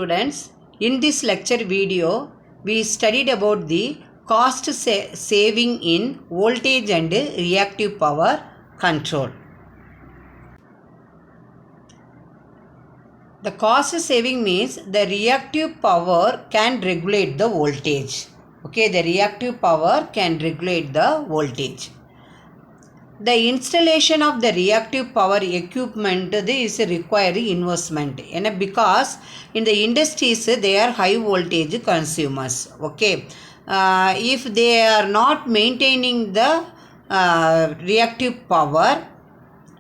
Students, in this lecture video, we studied about the cost saving in voltage and reactive power control. The cost saving means the reactive power can regulate the voltage. Okay, the reactive power can regulate the voltage. The installation of the reactive power equipment is require investment because in the industries they are high voltage consumers. Okay, if they are not maintaining the reactive power,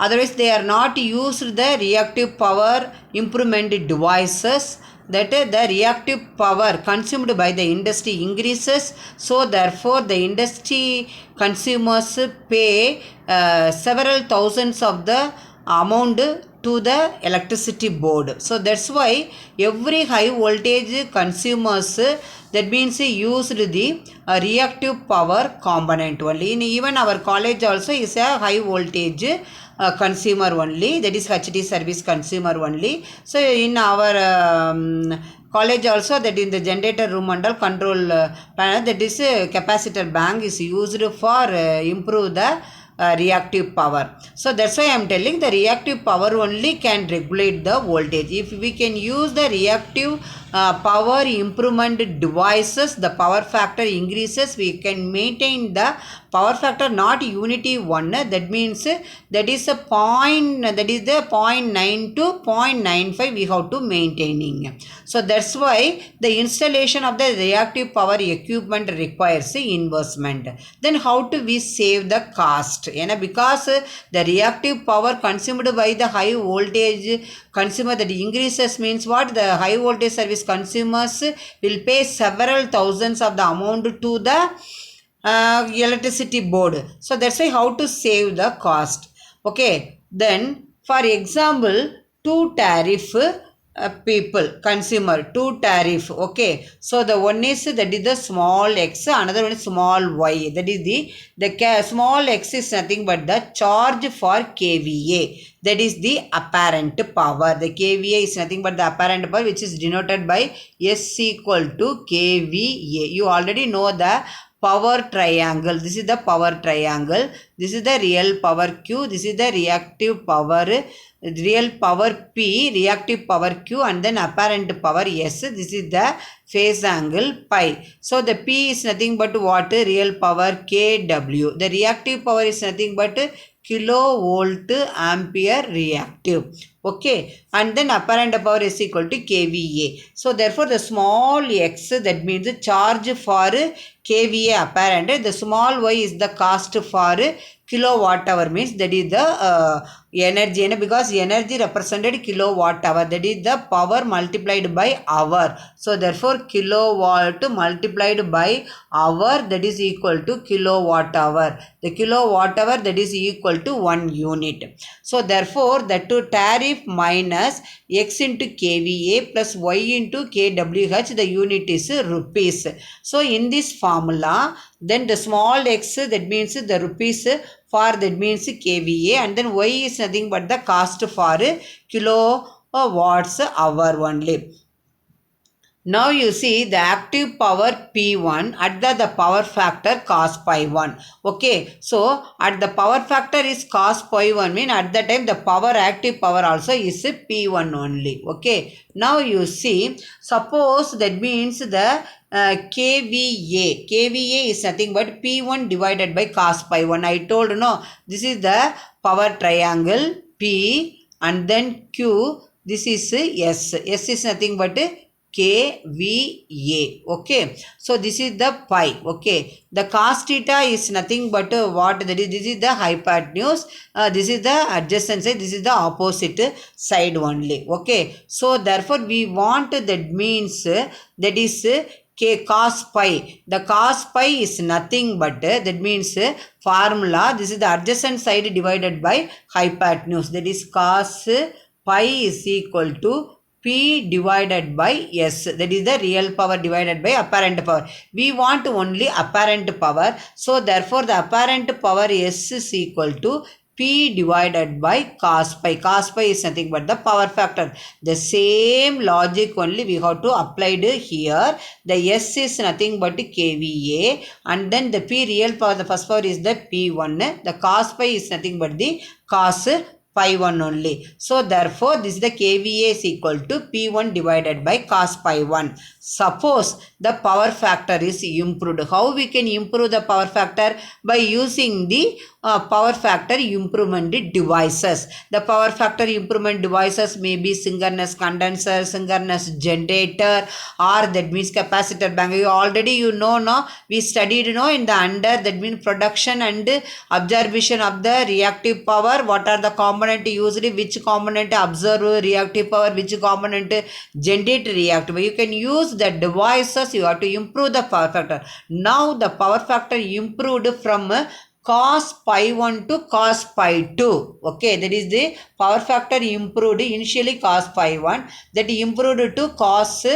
otherwise they are not used the reactive power improvement devices, that the reactive power consumed by the industry increases, so therefore the industry consumers pay several thousands of the amount to the electricity board. So that's why every high voltage consumers, that means used the reactive power component only. In even our college also is a high voltage consumer only, that is HT service consumer only. So in our college also, that in the generator room and all control panel, that is capacitor bank is used for improve the reactive power. So that's why I am telling the reactive power only can regulate the voltage. If we can use the reactive power improvement devices, the power factor increases, we can maintain the power factor not unity 1, that means that is a point, that is the 0.9 to 0.95 we have to maintaining. So that's why the installation of the reactive power equipment requires investment. Then how to we save the cost? Because the reactive power consumed by the high voltage consumer, that increases means what? The high voltage service consumers will pay several thousands of the amount to the electricity board. So that's why how to save the cost. Okay, then for example, two tariff people, consumer, two tariff. Okay, so the one is, that is the small x, another one is small y. That is the small x is nothing but the charge for kVA, that is the apparent power. The kVA is nothing but the apparent power, which is denoted by S equal to kVA. You already know the power triangle. This is the power triangle. This is the real power Q. This is the reactive power, real power P, reactive power Q, and then apparent power S. This is the phase angle pi. So the P is nothing but what? Real power kW. The reactive power is nothing but kilovolt ampere reactive. Okay, and then apparent power is equal to kVA. So therefore the small x, that means the charge for kVA apparent, the small y is the cost for kilowatt hour, means that is the energy, because energy represented kilowatt hour, that is the power multiplied by hour. So therefore kilowatt multiplied by hour, that is equal to kilowatt hour. The kilowatt hour, that is equal to 1 unit. So therefore that to tariff minus x into kVA plus y into kWh, the unit is rupees. So in this formula, then the small x, that means the rupees for, that means kVA, and then y is nothing but the cost for kilowatts hour only. Now you see the active power P1 at the power factor cos pi 1. Okay, so at the power factor is cos pi 1, mean at the time the power, active power also is P1 only. Okay, now you see, suppose that means the kVA is nothing but P1 divided by cos pi 1. I told no, this is the power triangle P, and then Q, this is S. S is nothing but kVA. Okay, so this is the pi. Okay, the cos theta is nothing but what? That is, this is the hypotenuse, this is the adjacent side, this is the opposite side only. Okay, so therefore we want, that means that is k cos pi. The cos pi is nothing but, that means formula, this is the adjacent side divided by hypotenuse, that is cos pi is equal to P divided by S, that is the real power divided by apparent power. We want only apparent power, so therefore the apparent power S is equal to P divided by cos pi. Cos pi is nothing but the power factor. The same logic only we have to apply it here. The S is nothing but kVA, and then the P real power, the first power is the P1. The cos pi is nothing but the cos pi 1 only. So therefore this is the kVA is equal to P1 divided by cos pi 1. Suppose the power factor is improved. How we can improve the power factor? By using the power factor improvement devices. The power factor improvement devices may be synchronous condenser, synchronous generator, or that means capacitor bank. You know now, we studied in the under, that means production and absorption of the reactive power. What are the component used? Which component absorb reactive power? Which component generate reactive power? You can use the devices. You have to improve the power factor. Now the power factor improved from cos pi 1 to cos pi 2. Okay, that is the power factor improved. Initially cos pi 1, that improved to cos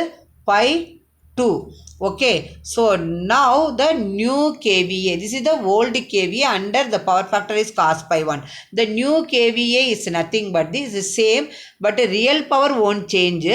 pi 2. Okay, so now the new kVA, this is the old kVA, under the power factor is cos pi 1. The new kVA is nothing but this is same, but the real power won't change,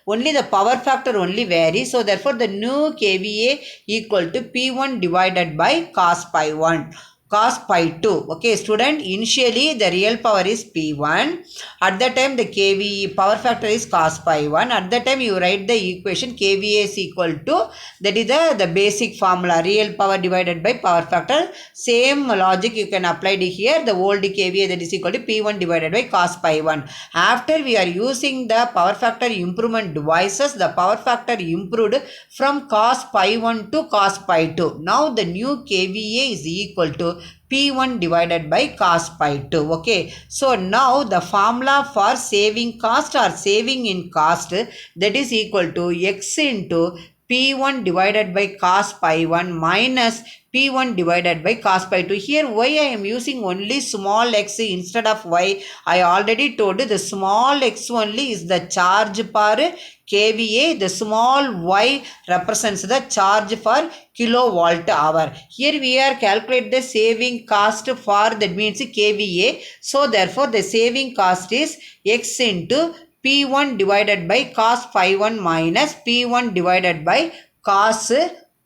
only the power factor only varies. So therefore the new kVA equal to P1 divided by cos pi 1. Cos pi 2. Okay, student, initially the real power is P1. At that time the kVA power factor is cos pi 1. At that time you write the equation kVA is equal to, that is the basic formula, real power divided by power factor. Same logic you can apply it here. The old kVA, that is equal to P1 divided by cos pi 1. After we are using the power factor improvement devices, the power factor improved from cos pi 1 to cos pi 2. Now the new kVA is equal to P1 divided by cos pi 2. Okay, so now the formula for saving cost or saving in cost, that is equal to X into P1 divided by cos pi 1 minus P1 divided by cos pi 2. Here why I am using only small x instead of y? I already told you the small x only is the charge per kVA. The small y represents the charge for kilowatt hour. Here we are calculate the saving cost for, that means kVA. So therefore the saving cost is x into P1 divided by cos pi 1 minus P1 divided by cos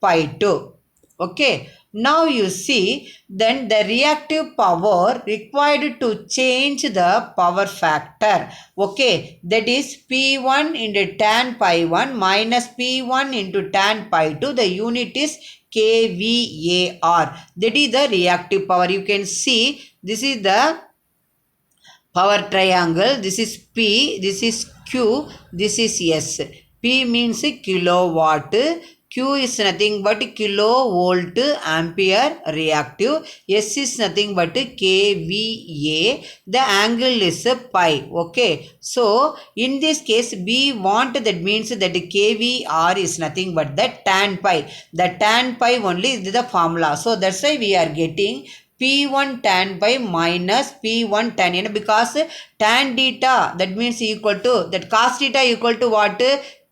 pi 2. Okay, now you see, then the reactive power required to change the power factor. Okay, that is P1 into tan pi 1 minus P1 into tan pi 2. The unit is kVAR. That is the reactive power. You can see this is the power triangle. This is P, this is Q, this is S. P means kilowatt. Q is nothing but kilovolt ampere reactive. S is nothing but kVA. The angle is pi. Okay. So in this case we want, that means that kVR is nothing but the tan pi. The tan pi only is the formula. So that's why we are getting P1 tan pi minus P1 tan n, because tan theta, that means equal to, that cos theta equal to what?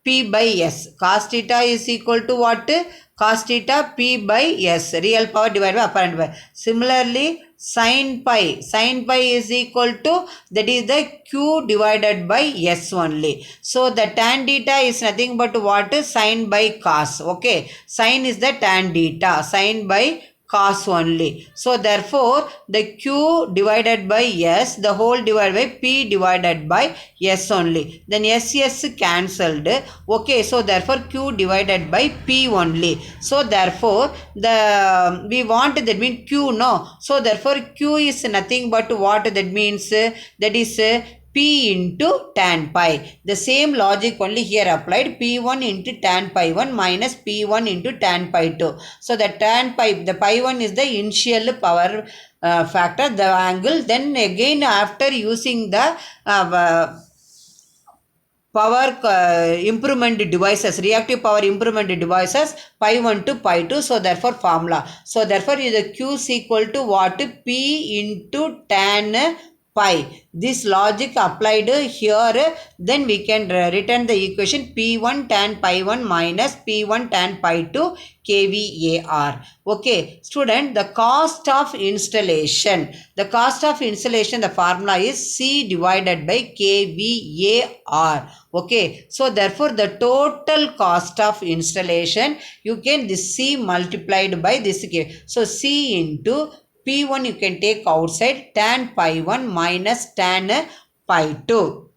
P by S. Cos theta is equal to what? Cos theta P by S. Real power divided by apparent power. Similarly, sin pi. Sin pi is equal to, that is the Q divided by S only. So the tan theta is nothing but what? Sin by cos. Okay. Sin is the tan theta. Sin by cos only. So therefore the Q divided by S, the whole divided by P divided by S only. Then S cancelled. Okay, so therefore Q divided by P only. So therefore the we want, that means Q, no. So therefore Q is nothing but what? That means that is P into tan pi. The same logic only here applied. P1 into tan pi 1 minus P1 into tan pi 2. So the tan pi, the pi 1 is the initial power factor, the angle. Then again after using the power improvement devices, reactive power improvement devices, pi 1 to pi 2. So therefore formula. So therefore the Q is equal to what? P into tan pi. This logic applied here, then we can return the equation P1 tan pi 1 minus P1 tan pi 2 kVAR. Okay, student, the cost of installation. The cost of installation, the formula is C divided by kVAR. Okay, so therefore the total cost of installation, you can this C multiplied by this K. So C into P1 you can take outside, tan pi 1 minus tan pi 2.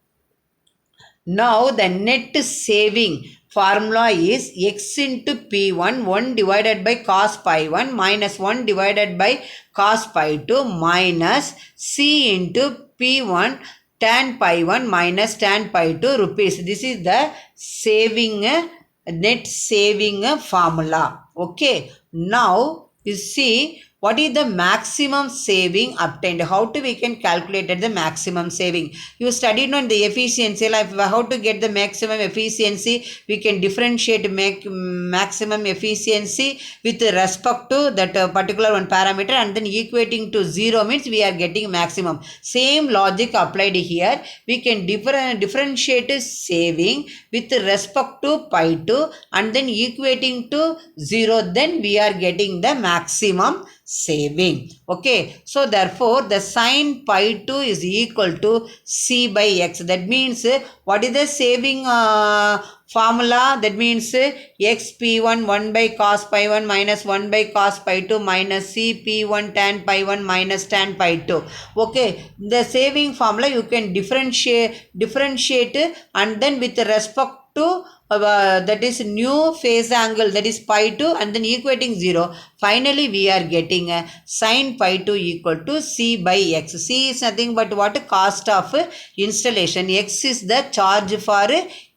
Now the net saving formula is x into P1, 1 divided by cos pi 1 minus 1 divided by cos pi 2 minus C into P1 tan pi 1 minus tan pi 2 rupees. This is the saving, net saving formula. Okay. Now you see what is the maximum saving obtained. How to we can calculate the maximum saving. You studied on the efficiency, like how to get the maximum efficiency. We can differentiate maximum efficiency with respect to that particular one parameter, and then equating to 0 means we are getting maximum. Same logic applied here. We can differentiate saving with respect to pi 2 and then equating to 0, then we are getting the maximum saving. Okay, so therefore the sin pi 2 is equal to C by x. That means what is the saving formula? That means x P1 1 by cos pi 1 minus 1 by cos pi 2 minus C P1 tan pi 1 minus tan pi 2. Okay, the saving formula you can differentiate and then with respect to that is new phase angle, that is pi 2, and then equating 0. Finally we are getting sin pi 2 equal to C by x. C is nothing but what? Cost of installation. X is the charge for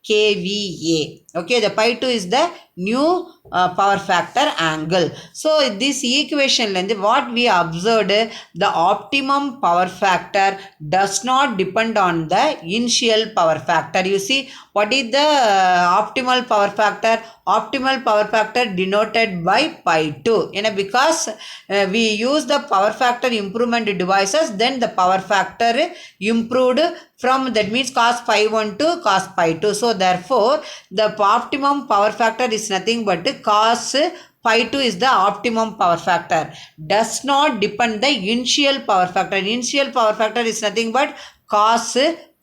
kVA. Okay, the pi 2 is the new power factor angle. So this equation, what we observed, the optimum power factor does not depend on the initial power factor. You see, what is the optimal power factor? Optimal power factor denoted by pi 2. Because we use the power factor improvement devices, then the power factor improved from, that means cos pi 1 to cos pi 2. So therefore the optimum power factor is nothing but cos pi 2 is the optimum power factor. Does not depend the initial power factor. Initial power factor is nothing but cos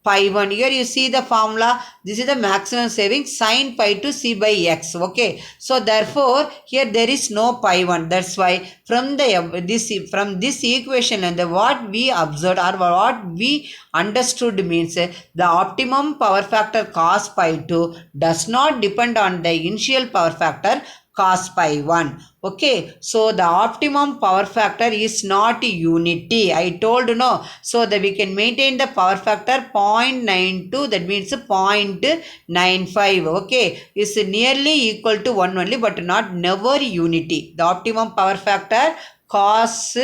pi 1. Here you see the formula. This is the maximum saving, sin pi 2 C by x. Okay. So therefore here there is no pi 1. That's why from this equation and what we observed or what we understood means the optimum power factor cos pi 2 does not depend on the initial power factor cos pi 1. Okay, so the optimum power factor is not unity. I told no. So that we can maintain the power factor 0.92, that means 0.95. Okay, is nearly equal to 1 only, but not never unity. The optimum power factor cos,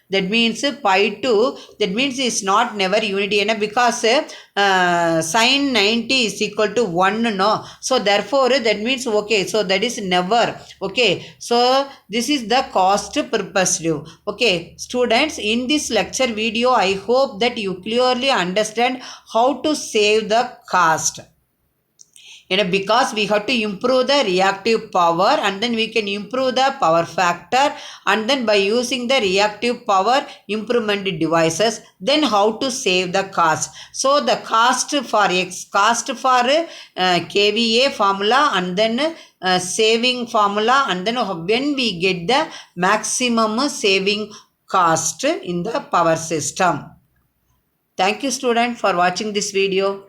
that means pi 2, that means is not never unity, because sin 90 is equal to 1, no. So therefore that means okay, so that is never. Okay, so this is the cost purposive. Okay, students, in this lecture video I hope that you clearly understand how to save the cost. Because we have to improve the reactive power, and then we can improve the power factor, and then by using the reactive power improvement devices, then how to save the cost. So the cost for kVA formula, and then saving formula, and then when we get the maximum saving cost in the power system. Thank you, student, for watching this video.